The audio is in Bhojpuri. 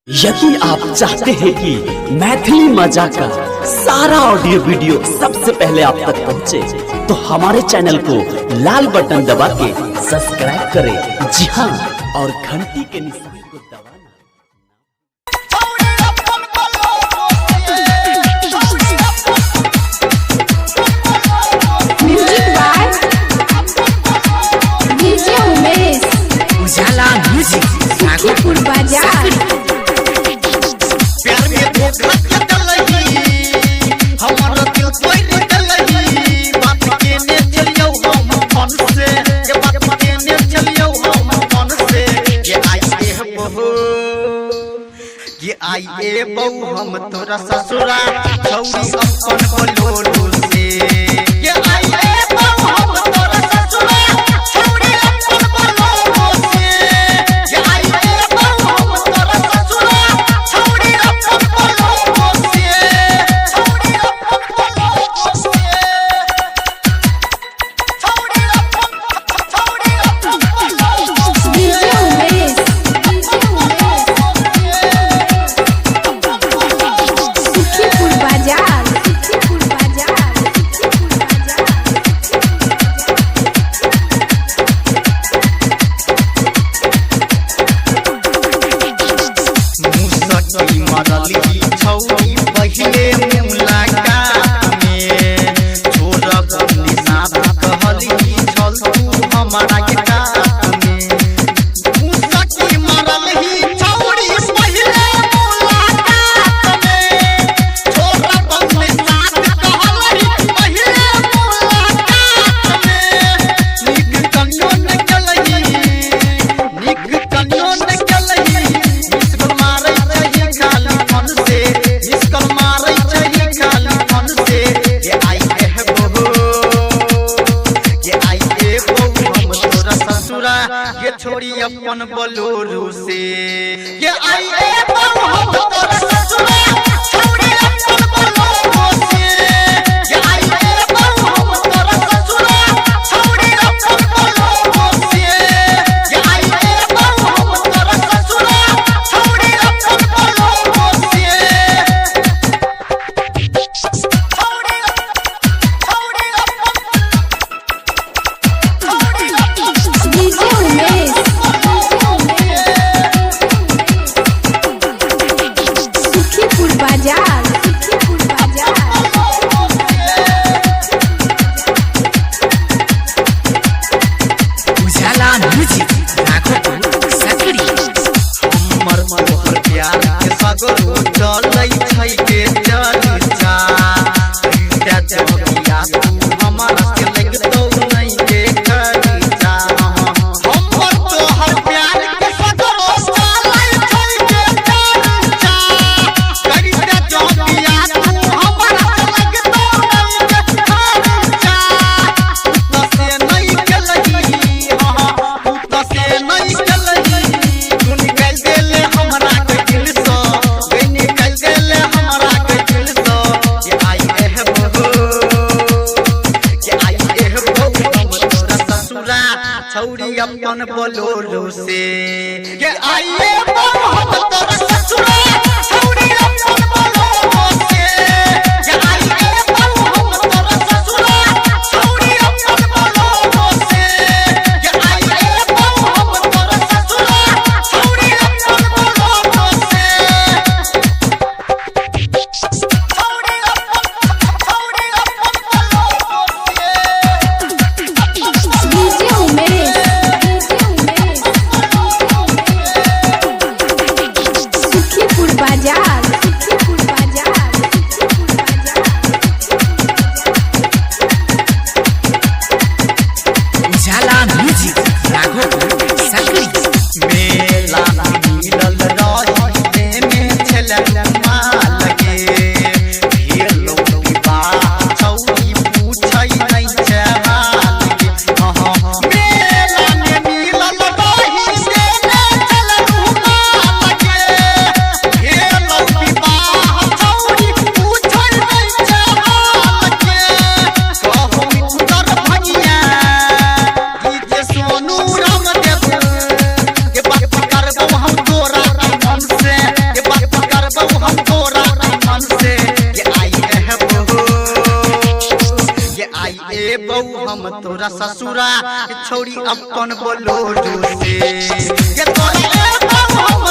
यदि आप चाहते हैं कि मैथिली मजा का सारा ऑडियो वीडियो सबसे पहले आप तक पहुंचे, तो हमारे चैनल को लाल बटन दबा के सब्सक्राइब करें। जी हाँ, और घंटी के निशान को दबाना। म्यूजिक बाय डीजे उमेश, उजाला म्यूजिक सुखीपुर बाजार। प्यार में धोखा के डलही, हमर दिल तोड़ डलही। बात के ने चलियो हम मन से, ये बात के ने चलियो हम मन से। ये आई ए बहू, ये आई ए बहू हम तोरा ससुरा छौरी अपन बोलोलू से। ये आई ए बहू हम तोरा ससुरा छौरी अपन बोलोलू से। ये आई ए बहू हम तोरा ससुरा छौरी अपन बोलोलू से। छौरी अपन बोलोलू से। छौरी अपन बोलोलू से। डीजे उमेश, सुखीपुर बाजार, सुखीपुर बाजार, मुसकी मरली छौरी पहिले मुलाकात में। छोरब निशान कहली छल तू हमारा के कात में। मुसकी मरली छौरी पहिले मुलाकात में। छोरब निशान कहली पहिले मुलाकात में। निक कन्नो न गलही, निक कन्नो न गलही। मिसकल मारै चाहिए खाली मन से, मिसकल मारै चाहिए खाली मन से। ये आई ए बहू, ये आई ए बहू हम तोरा ससुरा ये छोड़ी अपन बोलोरू से। ये आई ए बहू हम तोरा ससुरा छोड़ी अपन बोलोरू से। ये आई ए बहू हम तोरा ससुरा छोड़ी अपन बोलोरू से। ये आई ए बहू हम तोरा ससुरा छोड़ी अपन बोलोरू से। डीजे उमेश, सुखीपुर बाजार, सुखीपुर बाजार। उजाला म्यूजिक राघोपुर सकरी। हमर तोहर प्यार के सगरो चलै छै के चर्चा। कहिया जबिया तू हमरा के लगतौ नै के खर्चा। हमर तोहर प्यार के सगरो चलै छै के चर्चा। कहिया जबिया तू हमरा के लगतौ नै के खर्चा। तू से नै गलही, तू तो से नै गलही। तू निकल गेले हमरा के दिल से, गई निकल गेले हमरा के दिल से। ये आई ए बहू, ये आई ए बहू हम तोरा ससुरा छौरी अपन बोलोलू से। ये आई ए बहू हम तोरा ससुरा छौरी अपन बोलोलू से। ये आई ए बहू हम तोरा ससुरा छौरी अपन बोलोलू से। ये आई ए बहू हम तोरा ससुरा छौरी अपन बोलोलू से। छौरी अपन बोलोलू से। डीजे उमेश, सुखीपुर बाजार, सुखीपुर बाजार, सुखीपुर बाजार। उजाला म्यूजिक राघोपुर सकरी। मेला मिलल रही में छलनमा लगे। ढेर लोग विवाह छौरी पूछै नै छै हाल गे। मेला में मिलल रही में छलनमा लगे। ढेर लोग तोरा ससुरा छोड़ी अपन बोलो से ये तोरा हम